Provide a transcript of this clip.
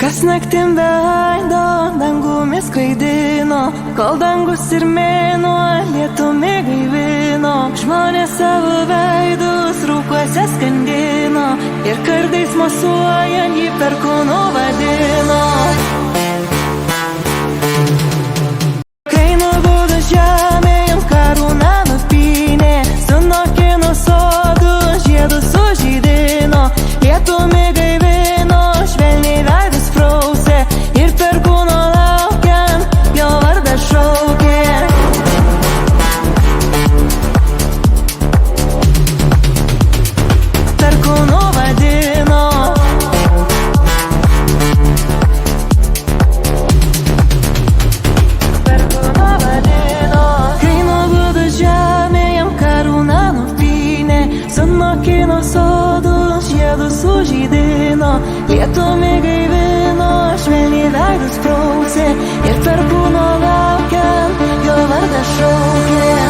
Kas naktim veido, dangumi skraidino, kol dangus ir mėnuo lietumi gaivino. Žmonės savo veidus rūkuose skandino ir kartais mosuojant jį perkūnu vadino. Kai nubudo žemė, jam karūna nupynė, sunokino sodus, žiedus sužydino, lietumi gaivino, švelniai veidus prausė ir perkūno laukiant jo vardą šaukė. Perkūnu vadino. Perkūnu vadino. Kai nubudo žemė, jam karūna nupynė, sunokino sodus, žiedus sužydino, lietumi gaivino, švelniai veidus prausė ir perkūno laukiant jo vardą šaukė.